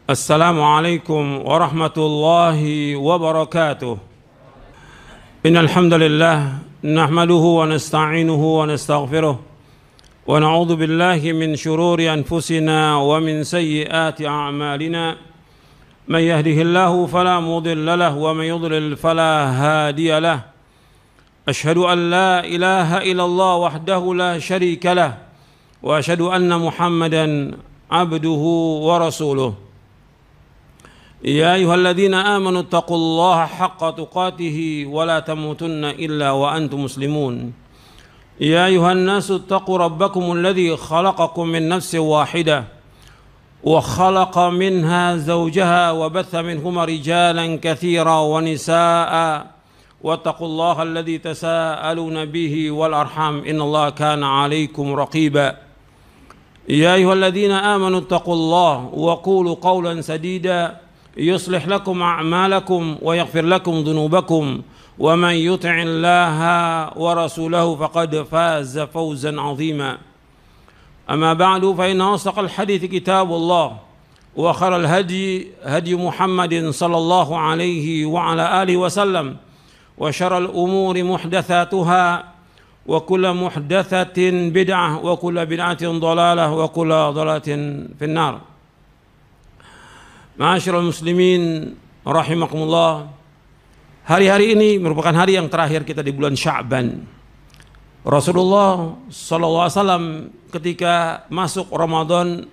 Assalamualaikum warahmatullahi wabarakatuh. Innal hamdalillah nahmaduhu wa nasta'inuhu wa nastaghfiruh wa na'udzu billahi min shururi anfusina wa min sayyiati a'malina. Man yahdihillahu fala mudilla lahu wa man yudlil fala hadiya lahu. Ashhadu an la ilaha illallah wahdahu la syarika lah wa ashhadu anna Muhammadan abduhu wa rasuluh. Ya ayyuhalladzina amanu taqullaha haqqa tuqatih wa la tamutunna illa wa antum muslimun. Ya ayyuhan nasu taqu rabbakumul ladzi khalaqakum min nafsin wahidah wa khalaqa minha zawjaha wa batha minhuma rijalan katsiran wa nisaa'a wattaqullaha alladzi tasaaluna bihi wal arham innallaha kana 'alaikum raqiba. Ya ayyuhalladzina amanu taqullaha wa qulu qawlan sadida yuslih lakum a'malakum wa yaghfir lakum dhunubakum wa man yuti'illaha wa rasulahu faqad faza fawzan 'azima. Amma ba'du fa inna asdaqal hadithi kitabullah wa khairal hadi Muhammadin sallallahu alaihi wa ala alihi wa sallam. Wa syarrul umuri muhdatsatuha wa kullu muhdatsatin bid'ah wa kullu bid'atin dhalalah wa kullu dhalalatin finnar. Ma'asyiral muslimin rahimakumullah. Hari-hari ini merupakan hari yang terakhir kita di bulan Sya'ban. Rasulullah sallallahu alaihi wasallam ketika masuk Ramadan,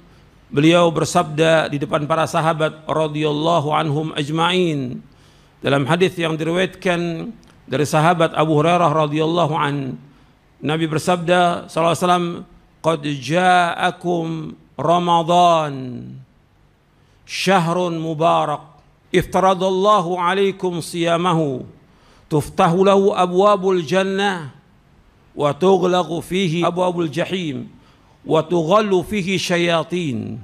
beliau bersabda di depan para sahabat radhiyallahu anhum ajma'in. Dalam hadis yang diriwayatkan dari sahabat Abu Hurairah radhiyallahu an, Nabi bersabda sallallahu alaihi wasallam, "Qad ja'akum Ramadan, syahrun mubarak, iftaradallahu alaikum siyamahu, tuftahu lahu abwabul jannah, wa tughlaqu fihi abwabul jahim, wa tughallu fihi syayatin,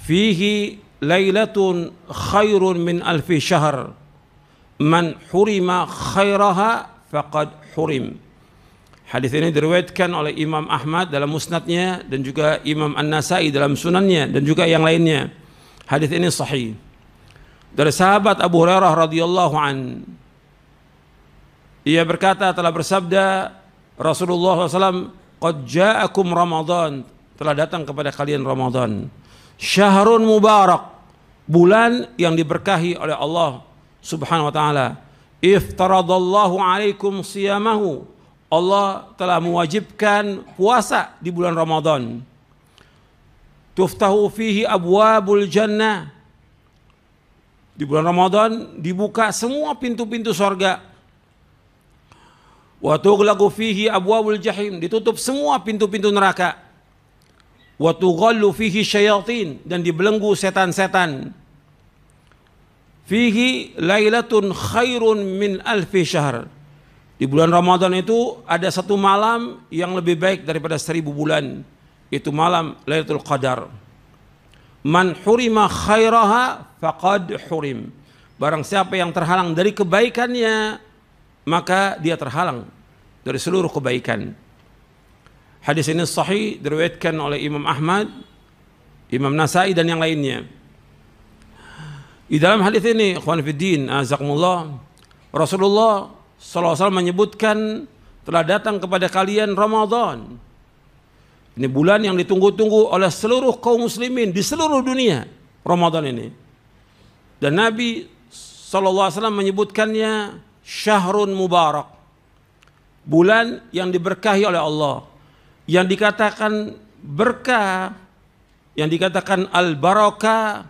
fihi lailatun khairun min alfi syahr. Man hurima khairaha faqad hurim." Hadis ini diriwayatkan oleh Imam Ahmad dalam musnadnya dan juga Imam An-Nasai dalam sunannya dan juga yang lainnya. Hadis ini sahih. Dari sahabat Abu Hurairah radhiyallahu an, ia berkata, telah bersabda Rasulullah SAW, "Qad ja'akum Ramadan," telah datang kepada kalian Ramadan. Syahrun mubarak, bulan yang diberkahi oleh Allah Subhanahu wa ta'ala. Iftaradallahu alaikum siyamahu, Allah telah mewajibkan puasa di bulan Ramadan. Tuftahu fihi abwabul jannah, di bulan Ramadan dibuka semua pintu-pintu surga. Wa tughlaqu fihi abwabul jahim, ditutup semua pintu-pintu neraka. Wa tughallu fihi syayatin, dan dibelenggu setan-setan. Fihi lailatun khairun min alfi syahr, di bulan Ramadan itu ada satu malam yang lebih baik daripada 1000 bulan. Itu malam Lailatul Qadar. Man hurima khairaha faqad hurim, barang siapa yang terhalang dari kebaikannya, maka dia terhalang dari seluruh kebaikan. Hadis ini sahih, diriwayatkan oleh Imam Ahmad, Imam Nasai dan yang lainnya. Di dalam hadis ini, ikhwan fiddin, azakumullah, Rasulullah sallallahu alaihi wasallam menyebutkan telah datang kepada kalian Ramadan. Ini bulan yang ditunggu-tunggu oleh seluruh kaum muslimin di seluruh dunia, Ramadan ini. Dan Nabi sallallahu alaihi wasallam menyebutkannya syahrun mubarak, bulan yang diberkahi oleh Allah. Yang dikatakan berkah, yang dikatakan al-barakah,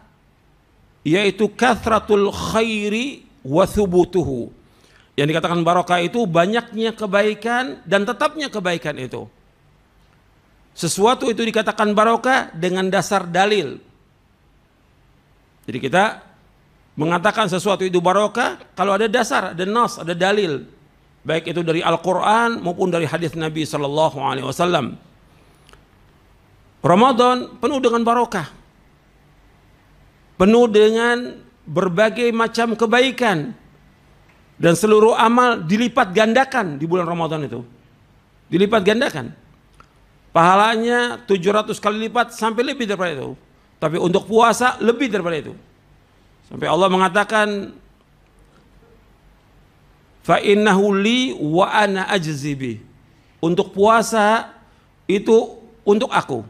yaitu kathratul khairi wa thubutuhu. Yang dikatakan barakah itu banyaknya kebaikan dan tetapnya kebaikan itu. Sesuatu itu dikatakan barakah dengan dasar dalil. Jadi kita mengatakan sesuatu itu barakah kalau ada dasar, ada nas, ada dalil. Baik itu dari Al-Quran maupun dari hadis Nabi sallallahu alaihi wasallam. Ramadan penuh dengan barakah, penuh dengan berbagai macam kebaikan, dan seluruh amal dilipat gandakan di bulan Ramadan itu. Dilipat gandakan. Pahalanya 700 kali lipat sampai lebih daripada itu. Tapi untuk puasa lebih daripada itu. Sampai Allah mengatakan, fa innahu li wa ana ajzi bi. Untuk puasa itu untuk aku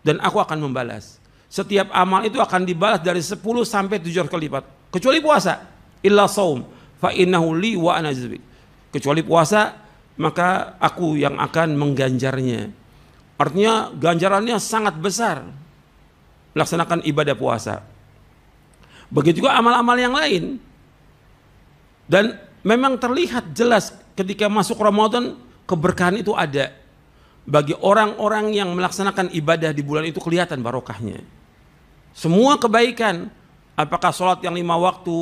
dan aku akan membalas. Setiap amal itu akan dibalas dari 10 sampai 7 kali lipat. Kecuali puasa, illa shaum fa innahu li wa ana ajzi bi. Kecuali puasa, maka aku yang akan mengganjarnya. Artinya ganjarannya sangat besar melaksanakan ibadah puasa. Begitu juga amal-amal yang lain. Dan memang terlihat jelas ketika masuk Ramadan, keberkahan itu ada. Bagi orang-orang yang melaksanakan ibadah di bulan itu kelihatan barokahnya. Semua kebaikan, apakah sholat yang 5 waktu,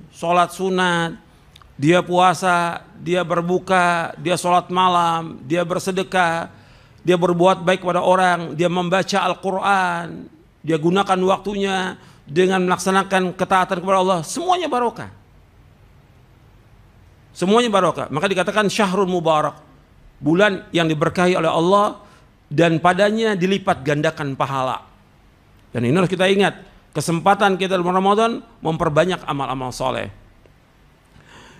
sholat sunat, dia puasa, dia berbuka, dia sholat malam, dia bersedekah, dia berbuat baik kepada orang, dia membaca Al-Quran, dia gunakan waktunya dengan melaksanakan ketaatan kepada Allah, semuanya barokah. Semuanya barokah. Maka dikatakan syahrul mubarak, bulan yang diberkahi oleh Allah dan padanya dilipat gandakan pahala. Dan ini harus kita ingat, kesempatan kita dalam Ramadan memperbanyak amal-amal soleh.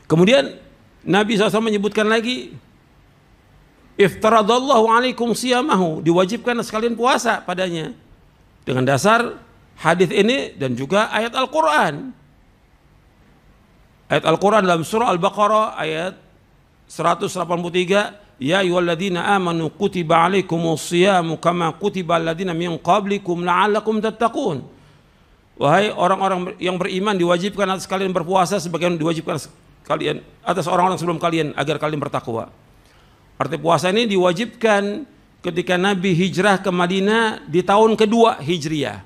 Kemudian Nabi SAW menyebutkan lagi, iftaradallahu alaikum siyamahu, diwajibkan sekalian puasa padanya. Dengan dasar hadis ini dan juga ayat Al-Quran. Ayat Al-Quran dalam surah Al-Baqarah ayat 183, ya ayyuhalladzina amanu kutiba alaikumus siyamu kama kutiba alladzina min qablikum la'allakum tattaqun. Wahai orang-orang yang beriman, diwajibkan atas kalian berpuasa sebagaimana diwajibkan kalian atas orang-orang sebelum kalian agar kalian bertakwa. Arti puasa ini diwajibkan ketika Nabi hijrah ke Madinah di tahun kedua Hijriah.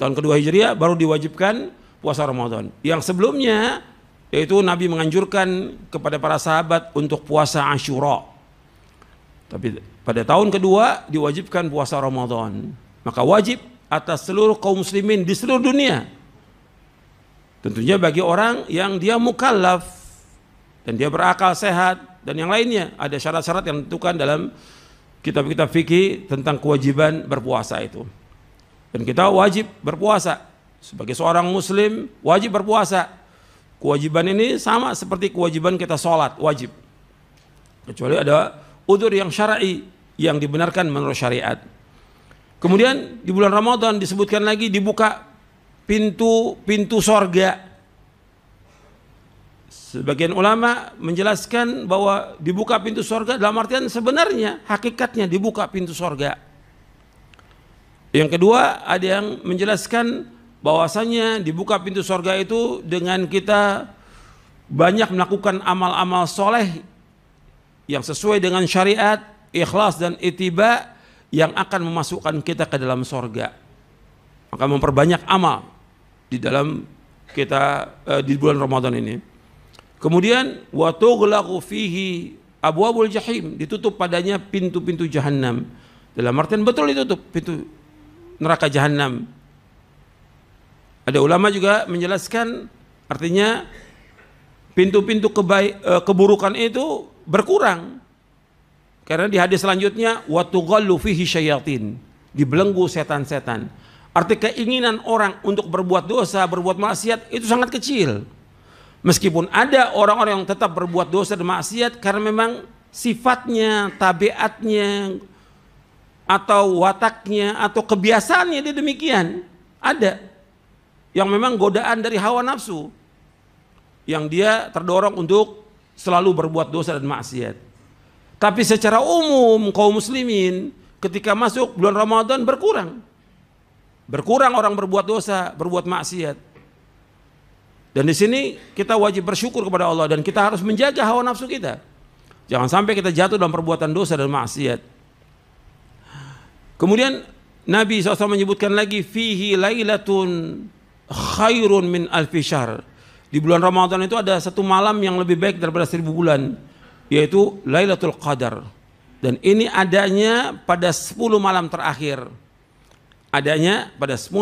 Tahun kedua Hijriah baru diwajibkan puasa Ramadan. Yang sebelumnya yaitu Nabi menganjurkan kepada para sahabat untuk puasa Asyura. Tapi pada tahun kedua diwajibkan puasa Ramadan. Maka wajib atas seluruh kaum muslimin di seluruh dunia. Tentunya bagi orang yang dia mukallaf dan dia berakal sehat dan yang lainnya, ada syarat-syarat yang ditentukan dalam kitab-kitab fikih tentang kewajiban berpuasa itu. Dan kita wajib berpuasa sebagai seorang muslim, wajib berpuasa. Kewajiban ini sama seperti kewajiban kita sholat, wajib. Kecuali ada udzur yang syar'i yang dibenarkan menurut syariat. Kemudian di bulan Ramadan disebutkan lagi dibuka pintu sorga. Sebagian ulama menjelaskan bahwa dibuka pintu sorga dalam artian sebenarnya hakikatnya dibuka pintu sorga. Yang kedua ada yang menjelaskan bahwasanya dibuka pintu sorga itu dengan kita banyak melakukan amal-amal soleh yang sesuai dengan syariat, ikhlas dan ittiba yang akan memasukkan kita ke dalam sorga. Maka memperbanyak amal di dalam kita di bulan Ramadan ini. Kemudian wa tughlaqu fihi abwabul jahim, ditutup padanya pintu-pintu jahanam. Dalam artian betul ditutup pintu neraka jahanam. Ada ulama juga menjelaskan artinya pintu-pintu keburukan itu berkurang. Karena di hadis selanjutnya wa tughallu fihi syayatin, dibelenggu setan-setan. Arti keinginan orang untuk berbuat dosa, berbuat maksiat itu sangat kecil. Meskipun ada orang-orang yang tetap berbuat dosa dan maksiat karena memang sifatnya, tabiatnya, atau wataknya, atau kebiasaannya dia demikian. Ada yang memang godaan dari hawa nafsu, yang dia terdorong untuk selalu berbuat dosa dan maksiat. Tapi secara umum kaum muslimin ketika masuk bulan Ramadan berkurang. Berkurang orang berbuat dosa, berbuat maksiat. Dan di sini kita wajib bersyukur kepada Allah dan kita harus menjaga hawa nafsu kita. Jangan sampai kita jatuh dalam perbuatan dosa dan maksiat. Kemudian Nabi SAW menyebutkan lagi fihi lailatun khairun min alfi syahr. Di bulan Ramadan itu ada satu malam yang lebih baik daripada 1000 bulan, yaitu Lailatul Qadar. Dan ini adanya pada 10 malam terakhir. Adanya pada 10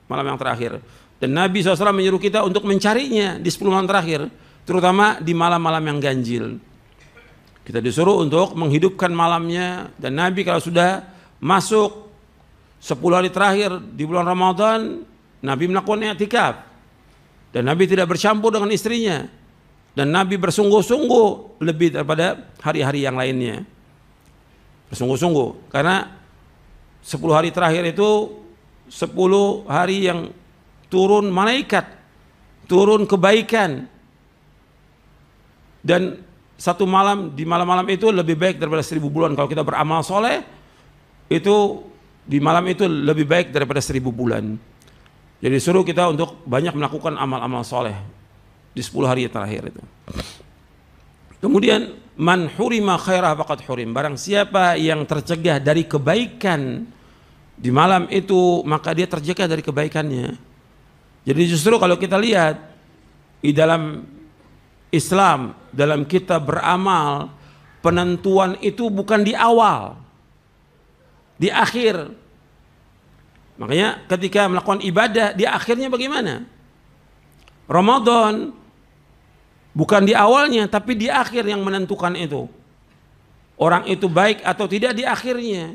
malam yang terakhir. Dan Nabi SAW menyuruh kita untuk mencarinya di 10 malam terakhir, terutama di malam-malam yang ganjil. Kita disuruh untuk menghidupkan malamnya, dan Nabi kalau sudah masuk 10 hari terakhir di bulan Ramadan Nabi melakukan i'tikaf dan Nabi tidak bercampur dengan istrinya dan Nabi bersungguh-sungguh lebih daripada hari-hari yang lainnya. Bersungguh-sungguh karena 10 hari terakhir itu 10 hari yang turun malaikat, turun kebaikan, dan satu malam di malam-malam itu lebih baik daripada 1000 bulan. Kalau kita beramal soleh itu di malam itu lebih baik daripada 1000 bulan. Jadi suruh kita untuk banyak melakukan amal-amal soleh di 10 hari terakhir itu. Kemudian man hurima khairah faqad hurim, barang siapa yang tercegah dari kebaikan di malam itu maka dia tercegah dari kebaikannya. Jadi justru kalau kita lihat di dalam Islam, dalam kita beramal, penentuan itu bukan di awal, di akhir. Makanya ketika melakukan ibadah di akhirnya bagaimana? Ramadan bukan di awalnya tapi di akhir yang menentukan itu. Orang itu baik atau tidak di akhirnya.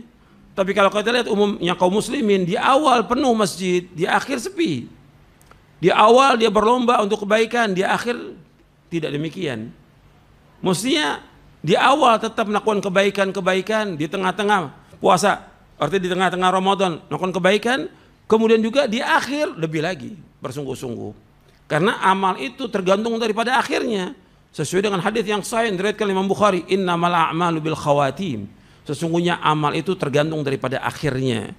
Tapi kalau kita lihat umumnya kaum muslimin, di awal penuh masjid, di akhir sepi. Di awal dia berlomba untuk kebaikan, di akhir tidak demikian. Mestinya di awal tetap melakukan kebaikan-kebaikan, di tengah-tengah puasa, artinya di tengah-tengah Ramadan melakukan kebaikan, kemudian juga di akhir lebih lagi bersungguh-sungguh. Karena amal itu tergantung daripada akhirnya. Sesuai dengan hadis yang sahih diriwayatkan Imam Bukhari, innamal a'malu bil khawatim. Sesungguhnya amal itu tergantung daripada akhirnya,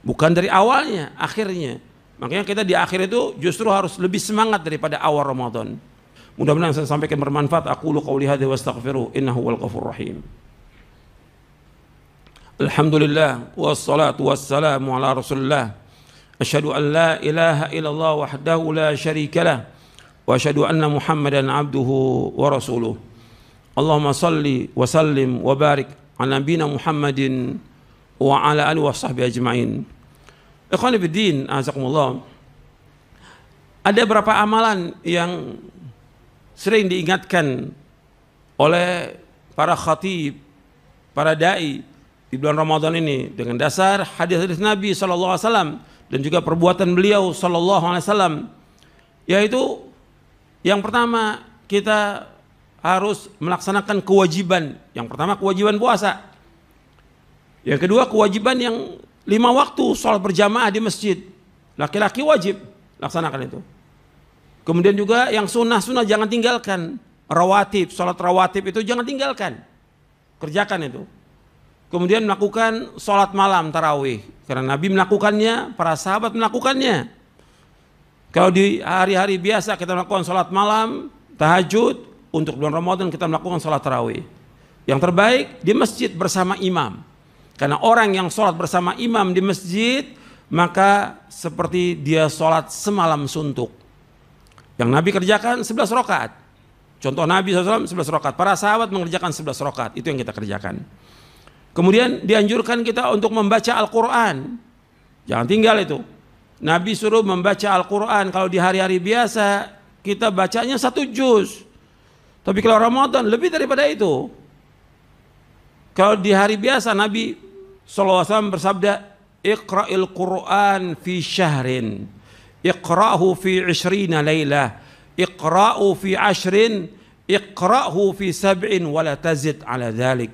bukan dari awalnya, akhirnya. Makanya kita di akhir itu justru harus lebih semangat daripada awal Ramadan. Mudah-mudahan saya sampaikan bermanfaat. Aqulu qouli hadza wa astaghfiruh innahu wal ghafurur rahim. Alhamdulillah wassalatu wassalamu ala Rasulillah. Asyhadu an la ilaha illallah wahdahu la syarika lah wa asyhadu anna Muhammadan abduhu wa rasuluh. Allahumma salli wa sallim wa barik ala nabiyina Muhammadin wa ala alihi wa sahbihi ajma'in. Ikhwani fiddin, azakumullah. Ada beberapa amalan yang sering diingatkan oleh para khatib, para dai di bulan Ramadan ini dengan dasar hadis-hadis Nabi sallallahu alaihi wasallam dan juga perbuatan beliau sallallahu alaihi wasallam, yaitu yang pertama kita harus melaksanakan kewajiban. Yang pertama kewajiban puasa. Yang kedua kewajiban yang 5 waktu sholat berjamaah di masjid. Laki-laki wajib laksanakan itu. Kemudian juga yang sunnah-sunnah jangan tinggalkan. Rawatib, sholat rawatib itu jangan tinggalkan. Kerjakan itu. Kemudian melakukan sholat malam tarawih. Karena Nabi melakukannya, para sahabat melakukannya. Kalau di hari-hari biasa kita melakukan sholat malam, tahajud. Untuk bulan Ramadan kita melakukan sholat tarawih. Yang terbaik di masjid bersama imam. Karena orang yang sholat bersama imam di masjid, maka seperti dia sholat semalam suntuk. Yang Nabi kerjakan 11 rakaat. Contoh Nabi SAW 11 rakaat. Para sahabat mengerjakan 11 rakaat. Itu yang kita kerjakan. Kemudian dianjurkan kita untuk membaca Al-Quran. Jangan tinggal itu. Nabi suruh membaca Al-Quran. Kalau di hari-hari biasa kita bacanya 1 juz. Tapi kalau Ramadan lebih daripada itu. Kalau di hari biasa Nabi SAW bersabda, Iqra'il Qur'an fi syahrin, Iqra'hu fi 20 laylah, Iqra'hu fi 10, Iqra'hu fi 7 wa la tazid ala dhalik.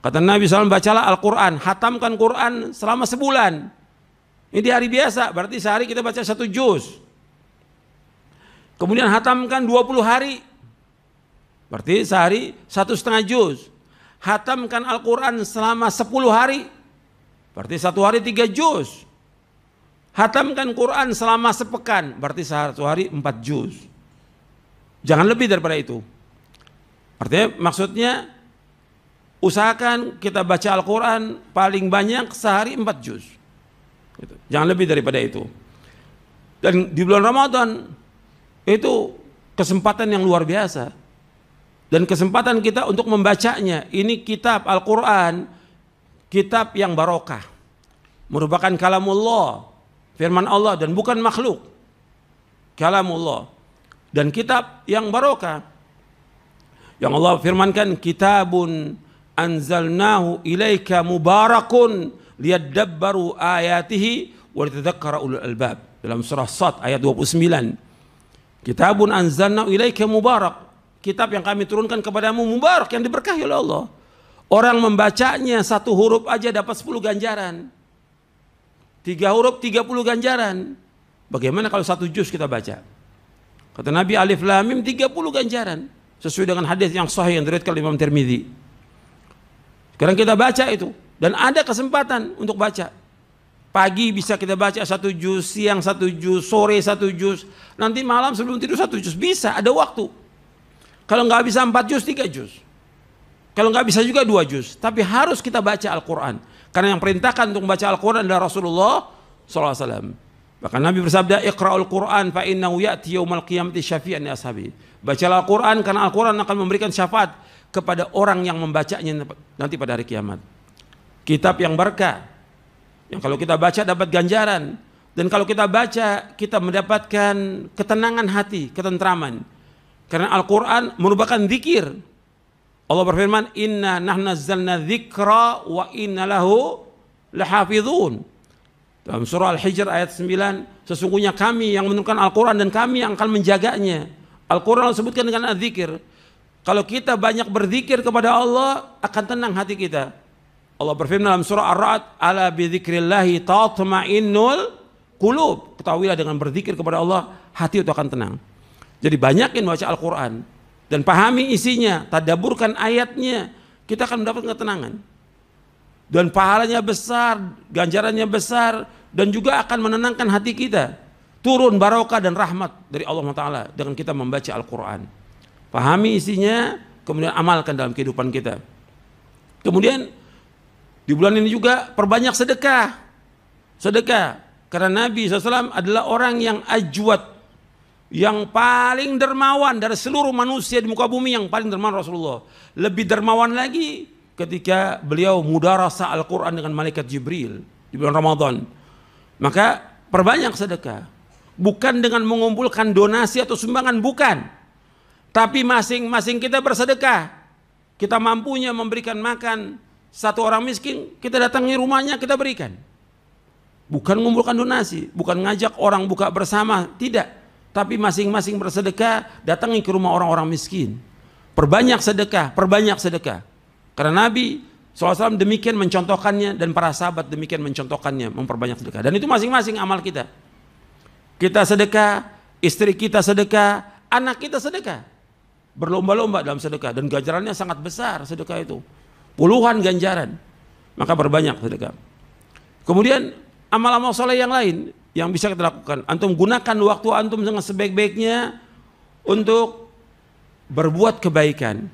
Kata Nabi SAW, bacalah Al-Quran, hatamkan Quran selama sebulan. Ini di hari biasa, berarti sehari kita baca 1 juz. Kemudian hatamkan 20 hari. Berarti sehari 1,5 juz. Hatamkan Al-Quran selama 10 hari. Berarti 1 hari 3 juz. Hatamkan Quran selama sepekan. Berarti 1 hari 4 juz. Jangan lebih daripada itu. Artinya maksudnya usahakan kita baca Al-Quran paling banyak sehari 4 juz. Jangan lebih daripada itu. Dan di bulan Ramadan itu kesempatan yang luar biasa. Dan kesempatan kita untuk membacanya. Ini kitab Al-Quran, kitab yang barokah. Merupakan kalamullah, firman Allah dan bukan makhluk. Kalamullah. Dan kitab yang barokah. Yang Allah firmankan, kitabun anzalnahu ilaika mubarakun liyadabbaru ayatihi wa litadzakkara ulul albab. Dalam surah Sad ayat 29. Kitabun anzalna ilaika mubarak. Kitab yang kami turunkan kepadamu mubarak, yang diberkahi oleh Allah. Orang membacanya 1 huruf aja dapat 10 ganjaran. 3 huruf 30 ganjaran. Bagaimana kalau 1 juz kita baca? Kata Nabi, alif lam mim 30 ganjaran. Sesuai dengan hadis yang sahih yang diriwayatkan Imam Tirmidzi. Sekarang kita baca itu, dan ada kesempatan untuk baca. Pagi bisa kita baca 1 juz, siang 1 juz, sore 1 juz, nanti malam sebelum tidur 1 juz, bisa, ada waktu. Kalau nggak bisa 4 juz, 3 juz. Kalau nggak bisa juga 2 juz, tapi harus kita baca Al-Quran. Karena yang perintahkan untuk membaca Al-Quran adalah Rasulullah SAW. Bahkan Nabi bersabda, Iqra'ul Quran fa innahu ya'ti yaumal qiyamati syafi'an li ashabi. Bacalah Al-Quran karena Al-Quran akan memberikan syafaat kepada orang yang membacanya nanti pada hari kiamat. Kitab yang berkah, yang kalau kita baca dapat ganjaran, dan kalau kita baca kita mendapatkan ketenangan hati, ketentraman. Karena Al-Quran merupakan zikir. Allah berfirman, Inna nahnu nazzalna dzikra wa inna lahu lahafizun. Dalam surah Al-Hijr ayat 9, sesungguhnya kami yang menurunkan Al-Quran dan kami yang akan menjaganya. Al-Quran disebutkan dengan az-zikir. Kalau kita banyak berzikir kepada Allah, akan tenang hati kita. Allah berfirman dalam surah Ar-Ra'd, ala bidzikrillahi tatma'innul qulub. Ketahuilah dengan berzikir kepada Allah, hati itu akan tenang. Jadi banyakin baca Al-Quran dan pahami isinya, tadabburkan ayatnya, kita akan mendapat ketenangan. Dan pahalanya besar, ganjarannya besar, dan juga akan menenangkan hati kita. Turun barokah dan rahmat dari Allah Ta'ala dengan kita membaca Al-Quran. Pahami isinya, kemudian amalkan dalam kehidupan kita. Kemudian di bulan ini juga perbanyak sedekah. Sedekah. Karena Nabi SAW adalah orang yang ajwad, yang paling dermawan dari seluruh manusia di muka bumi, yang paling dermawan Rasulullah. Lebih dermawan lagi ketika beliau mudarasa Al-Quran dengan malaikat Jibril di bulan Ramadan. Maka perbanyak sedekah. Bukan dengan mengumpulkan donasi atau sumbangan, bukan. Tapi masing-masing kita bersedekah. Kita mampunya memberikan makan 1 orang miskin, kita datangi rumahnya, kita berikan. Bukan mengumpulkan donasi, bukan ngajak orang buka bersama, tidak. Tapi masing-masing bersedekah, datangi ke rumah orang-orang miskin. Perbanyak sedekah, perbanyak sedekah. Karena Nabi SAW demikian mencontohkannya, dan para sahabat demikian mencontohkannya, memperbanyak sedekah. Dan itu masing-masing amal kita. Kita sedekah, istri kita sedekah, anak kita sedekah. Berlomba-lomba dalam sedekah, dan ganjarannya sangat besar sedekah itu. Puluhan ganjaran. Maka berbanyak sedekah. Kemudian amal-amal soleh yang lain yang bisa kita lakukan. Antum gunakan waktu antum dengan sebaik-baiknya untuk berbuat kebaikan.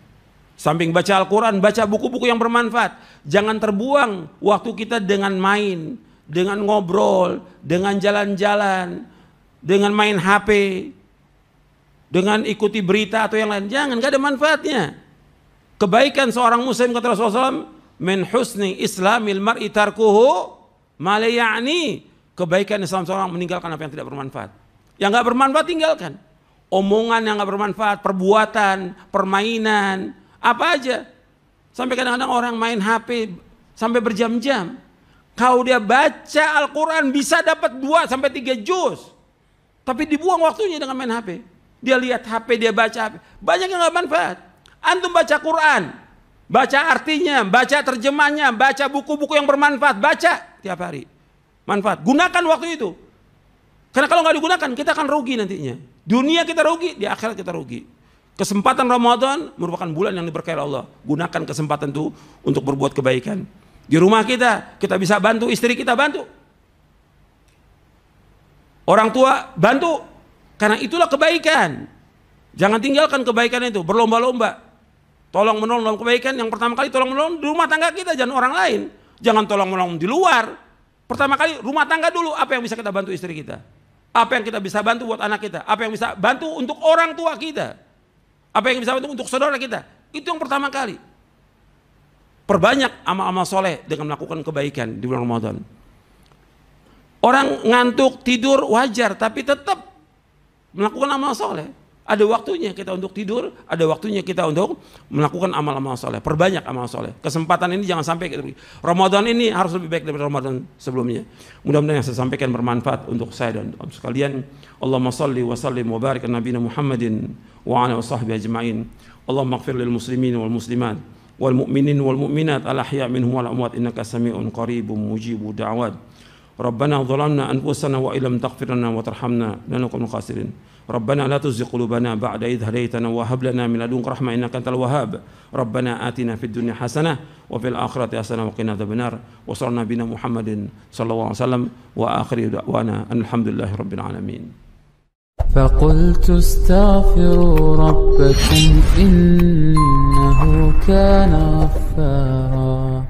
Samping baca Al-Quran, baca buku-buku yang bermanfaat. Jangan terbuang waktu kita dengan main, dengan ngobrol, dengan jalan-jalan, dengan main HP, dengan ikuti berita atau yang lain. Jangan, gak ada manfaatnya. Kebaikan seorang muslim, kata Rasulullah SAW, min husni islamil mar'i tarkuhu ma la ya'ni. Kebaikan Islam seorang meninggalkan apa yang tidak bermanfaat. Yang gak bermanfaat tinggalkan. Omongan yang gak bermanfaat, perbuatan, permainan, apa aja. Sampai kadang-kadang orang main HP sampai berjam-jam. Kalau dia baca Al-Quran bisa dapat 2 sampai 3 juz. Tapi dibuang waktunya dengan main HP. Dia lihat HP, dia baca HP. Banyak yang gak manfaat. Antum baca Quran, baca artinya, baca terjemahnya, baca buku-buku yang bermanfaat, baca tiap hari. Manfaat. Gunakan waktu itu. Karena kalau nggak digunakan, kita akan rugi nantinya. Dunia kita rugi, di akhirat kita rugi. Kesempatan Ramadan merupakan bulan yang diberkahi Allah. Gunakan kesempatan itu untuk berbuat kebaikan. Di rumah kita bisa bantu istri kita, bantu. Orang tua, bantu. Karena itulah kebaikan. Jangan tinggalkan kebaikan itu, berlomba-lomba. Tolong menolong dalam kebaikan, yang pertama kali tolong menolong di rumah tangga kita, jangan orang lain. Jangan tolong menolong di luar. Pertama kali rumah tangga dulu, apa yang bisa kita bantu istri kita? Apa yang kita bisa bantu buat anak kita? Apa yang bisa bantu untuk orang tua kita? Apa yang bisa bantu untuk saudara kita? Itu yang pertama kali. Perbanyak amal-amal soleh dengan melakukan kebaikan di bulan Ramadan. Orang ngantuk, tidur wajar, tapi tetap melakukan amal soleh. Ada waktunya kita untuk tidur, ada waktunya kita untuk melakukan amal-amal soleh. Perbanyak amal soleh. Kesempatan ini jangan sampai kita Ramadan ini harus lebih baik daripada Ramadan sebelumnya. Mudah-mudahan yang saya sampaikan bermanfaat untuk saya dan sekalian. Allahumma salli wa sallim wa barik ala nabiyina Muhammadin wa ala wasahbihi ajma'in. Allahumma ighfir lil muslimin wal muslimat wal mu'minin wal mu'minat al ahya' minhum wal amwat innaka sami'un qaribun mujibud da'wat. Rabbana dhalamna anfusana wa illam taghfir lana wa tarhamna lanakunanna khasirin. Rabbana la tuzigh qulubana ba'da idh hadaytana wa hab lana min ladunka rahmah innaka antal wahhab. Rabbana atina fid dunya hasanah wa fil akhirati hasanah wa qina adzabannar. Wa sallallahu nabiyana Muhammadin sallallahu alaihi wasallam wa akhiru da'wana alhamdulillahi rabbil alamin. فقلت استغفروا ربكم إنه كان غفارا